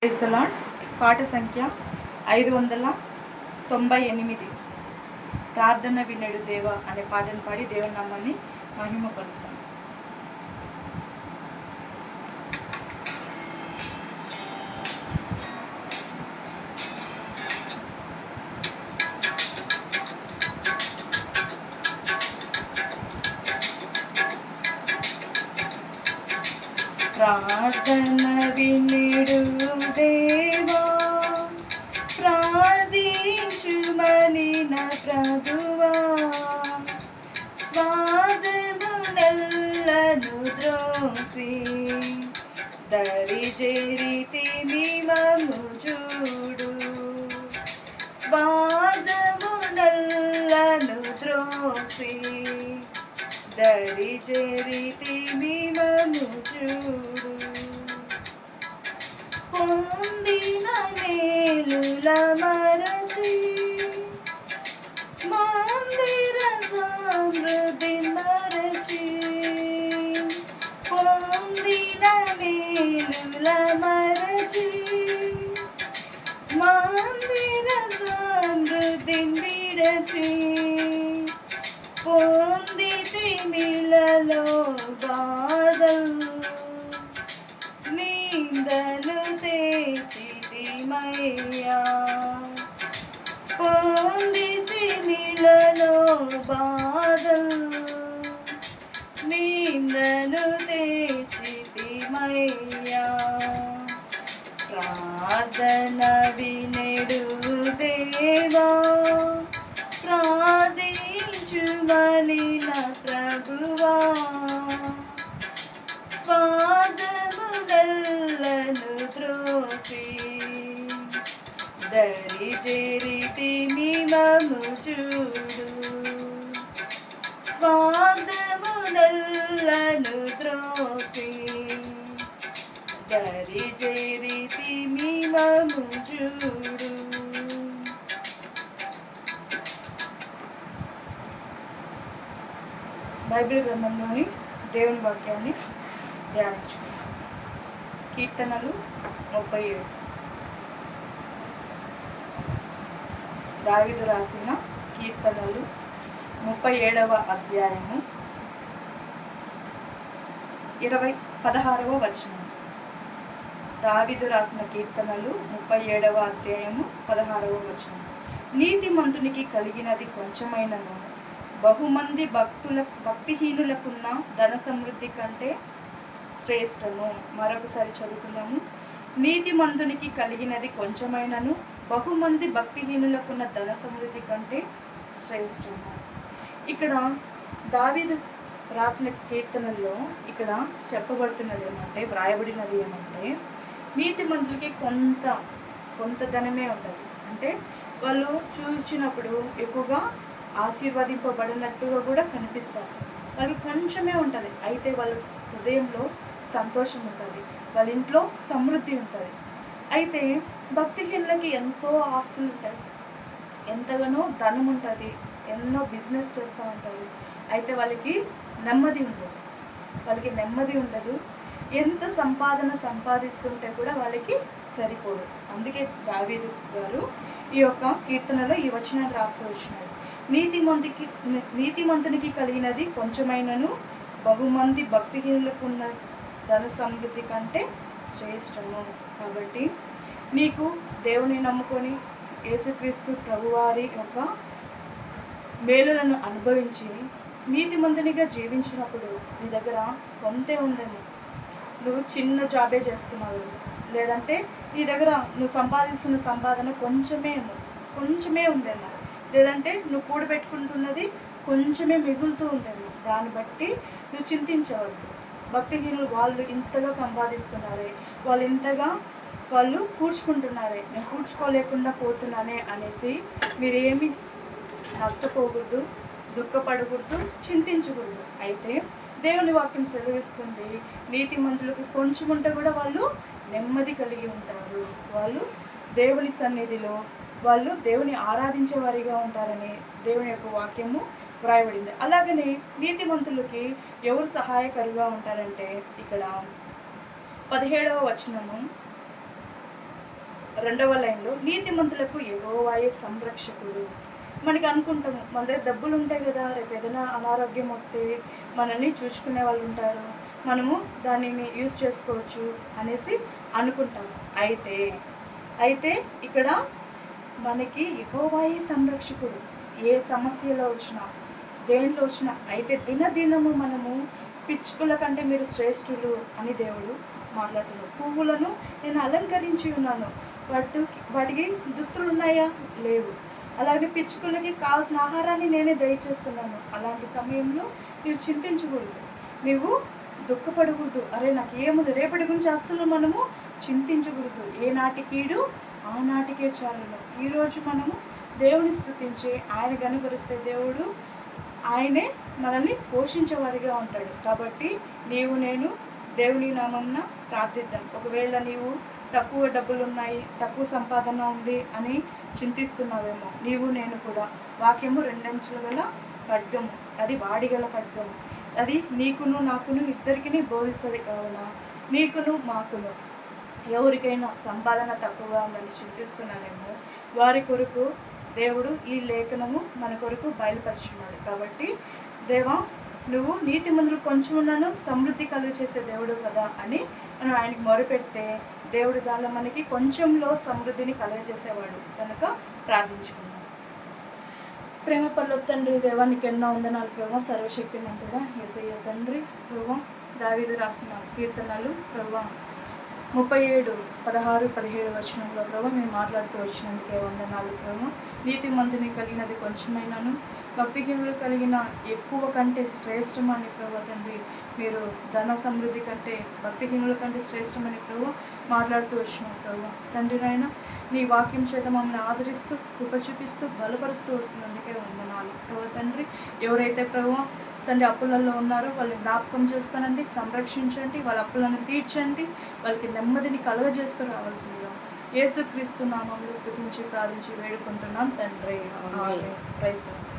Praise the lord. పాట సంఖ్య 598, ప్రార్థన వినడు దేవ అనే పాటను పాడి దేవుని నామాన్ని మహిమ పలుకుతాం. ప్రార్థన వినడు దేవా, ప్రార్థించుమని నా ప్రభువా, స్వాదమునెల్లను ద్రోసి దరి చేరితి మము చూడు. స్వాదమునెల్లను ద్రోసి దరి చేరితి మము చూడు. పొందిన మేలుల మరచి మందిర సమృద్ధి మరచి, పొందిన మేలుల మరచి మందిర సమృద్ధి విడచి, పొందితి మిలలో బాధలు నిందలు తెచ్చితిమయ్యా, పొందితి మిలలో బాధలు నిందలు తెచ్చితిమయ్యా. ప్రార్థన వినడు దేవా, ప్రార్థించుమని నా ప్రభువా, స్వాదమునెల్లను ద్రోసి దరి చేరితి మము చూడు. స్వాదమునెల్లను ద్రోసి దరి చేరితి మము చూడు. బైబిల్ గ్రంథంలోని దేవుని వాక్యాన్ని ధ్యానించుకుందాం. కీర్తనలు 37, దావీదు రాసిన కీర్తనలు 37వ అధ్యాయము 16వ వచనం. దావీదు రాసిన కీర్తనలు 37వ అధ్యాయము 16వ వచనం. నీతిమంతునికి కలిగినది కొంచెమైనను బహుమంది భక్తిహీనులకున్న ధన సమృద్ధి కంటే శ్రేష్టము. మరొకసారి చదువుకుందాము. నీతిమంతునికి కలిగినది కొంచెమైనను బహుమంది భక్తిహీనులకున్న ధన సమృద్ధి కంటే శ్రేష్టము. ఇక్కడ దావీదు రాసిన కీర్తనల్లో ఇక్కడ చెప్పబడుతున్నది ఏమంటే, వ్రాయబడినది ఏమంటే, నీతిమంతులకి కొంత ధనమే ఉంటుంది. అంటే వాళ్ళు చూసినప్పుడు ఎక్కువగా ఆశీర్వదింపబడినట్టుగా కూడా కనిపిస్తారు. వాళ్ళకి కొంచెమే ఉంటుంది, అయితే వాళ్ళ హృదయంలో సంతోషం ఉంటుంది, వాళ్ళ ఇంట్లో సమృద్ధి ఉంటుంది. అయితే భక్తిహీనులకి ఎంతో ఆస్తులు ఉంటాయి, ఎంతగానో ధనం ఉంటుంది, ఎన్నో బిజినెస్ చేస్తూ ఉంటారు, అయితే వాళ్ళకి నెమ్మది ఉండదు. ఎంత సంపాదిస్తుంటే కూడా వాళ్ళకి సరిపోదు. అందుకే దావీదు గారు ఈ యొక్క కీర్తనలో ఈ వచనాన్ని రాస్తూ వచ్చినాడు. నీతిమంతునికి కలిగినది కొంచెమైనను బహుమంది భక్తిహీనులకున్న ధన సమృద్ధి కంటే శ్రేష్టము. కాబట్టి నీకు దేవుని నమ్ముకొని యేసుక్రీస్తు ప్రభువారి యొక్క మేలులను అనుభవించి నీతిమంతునిగా జీవించినప్పుడు నీ దగ్గర కొంతే ఉందేమో, నువ్వు చిన్న జాబే చేస్తున్నావు, లేదంటే నీ దగ్గర నువ్వు సంపాదిస్తున్న సంపాదన కొంచెమే ఉందేమో, లేదంటే నువ్వు కూడబెట్టుకుంటున్నది కొంచెమే మిగులుతూ ఉందేమో, దాన్ని బట్టి నువ్వు చింతించవద్దు. భక్తిహీనులు వాళ్ళు ఇంతగా సంపాదిస్తున్నారే, వాళ్ళు కూర్చుకుంటున్నారే, నేను కూర్చుకోలేకుండా పోతున్నానే అనేసి మీరేమి నష్టపోకూడదు, దుఃఖపడకూడదు, చింతించకూడదు. అయితే దేవుని వాక్యం సెలవిస్తుంది, నీతిమంతులకు కొంచెం ఉంటే కూడా వాళ్ళు నెమ్మది కలిగి ఉంటారు, వాళ్ళు దేవుని సన్నిధిలో వాళ్ళు దేవుని ఆరాధించే వారిగా ఉంటారని దేవుని యొక్క వాక్యము వ్రాయబడింది. అలాగనే నీతిమంతులకి ఎవరు సహాయకరుగా ఉంటారంటే ఇక్కడ 17వ వచనము, రెండవ లైన్లో నీతిమంతులకు యెహోవాయే సంరక్షకుడు. మనకి అనుకుంటాము మన దగ్గర డబ్బులు ఉంటాయి కదా, రేపు ఏదైనా అనారోగ్యం వస్తే మనల్ని చూసుకునే వాళ్ళు ఉంటారు, మనము దానిని యూజ్ చేసుకోవచ్చు అనేసి అనుకుంటాము. అయితే ఇక్కడ మనకి యెహోవాయే సంరక్షకుడు. ఏ సమస్యలో వచ్చినా దేనిలో వచ్చినా అయితే దినదినము మనము పిచ్చుకల కంటే మీరు శ్రేష్ఠులు అని దేవుడు మాట్లాడుతున్నాడు. పువ్వులను నేను అలంకరించి ఉన్నాను, వాటికి దుస్తులు ఉన్నాయా? లేవు. అలాగే పిచ్చుకలకి కావాల్సిన ఆహారాన్ని నేనే దయచేస్తున్నాను. అలాంటి సమయంలో నీవు చింతించకూడదు, నీవు దుఃఖపడకూడదు. అరే నాకు ఏముంది రేపటి గురించి అస్సలు మనము చింతించకూడదు. ఏ నాటి కీడు ఆ నాటికే చాలును. ఈరోజు మనము దేవుని స్తుతించి ఆయన కనుపరిస్తే దేవుడు ఆయనే మనల్ని పోషించేవాడిగా ఉంటాడు. కాబట్టి నేను దేవుని నామంన ప్రార్థిద్దాం. ఒకవేళ నీవు తక్కువ డబ్బులు ఉన్నాయి, తక్కువ సంపాదన ఉంది అని చింతిస్తున్నావేమో, నేను కూడా వాక్యము 2 అంచుల గల ఖడ్గము, అది వాడిగల ఖడ్గము, అది నీకును నాకును ఇద్దరికిని బోధిస్తుంది. కావున నీకును మాకును ఎవరికైనా సంపాదన తక్కువగా ఉందని చింతిస్తున్నారేమో వారి కొరకు దేవుడు ఈ లేఖనము మన కొరకు బయలుపరుచున్నాడు. కాబట్టి దేవా, నువ్వు నీతిమంతులు కొంచెం ఉన్నాను సమృద్ధి కలుగజేసే దేవుడు కదా అని మనం ఆయనకి మొరపెడితే దేవుడు దానిలో మనకి కొంచెంలో సమృద్ధిని కలుగజేసేవాడు కనుక ప్రార్థించుకున్నాం. ప్రేమ పరలోక తండ్రి, దేవా నీకు ఎన్నో వందనాలు ప్రభా. సర్వశక్తి మంతుడా యేసయ్య తండ్రి ప్రభా, దావీదు రాసిన కీర్తనలు ప్రభా 37, 16, 17 వచనంలో ప్రభా మేము మాట్లాడుతూ వచ్చినందుకే వందనాలు ప్రభా. నీతిమంతుని కలిగినది కొంచెమైనాను భక్తిహీనులు కలిగిన ఎక్కువ కంటే శ్రేష్టమని ప్రభా తండ్రి, మీరు ధన సమృద్ధి కంటే భక్తిహీనుల కంటే శ్రేష్టమని ప్రభు మాట్లాడుతూ వచ్చినావు ప్రభు. తండ్రి నాయన నీ వాక్యం చేత మమ్మల్ని ఆదరిస్తూ కృప చూపిస్తూ బలపరుస్తూ వస్తున్నందుకే వందనాలు ప్రభు తండ్రి. ఎవరైతే ప్రభు తండ్రి అప్పులలో ఉన్నారో వాళ్ళని జ్ఞాపకం చేసుకోనండి, సంరక్షించండి, వాళ్ళ అప్పులను తీర్చండి, వాళ్ళకి నెమ్మదిని కలుగజేస్తూ రావాల్సిందిగా యేసుక్రీస్తు నామములో స్తుతించి ప్రార్థించి వేడుకుంటున్నాం తండ్రి. ఆమేన్. Praise the lord.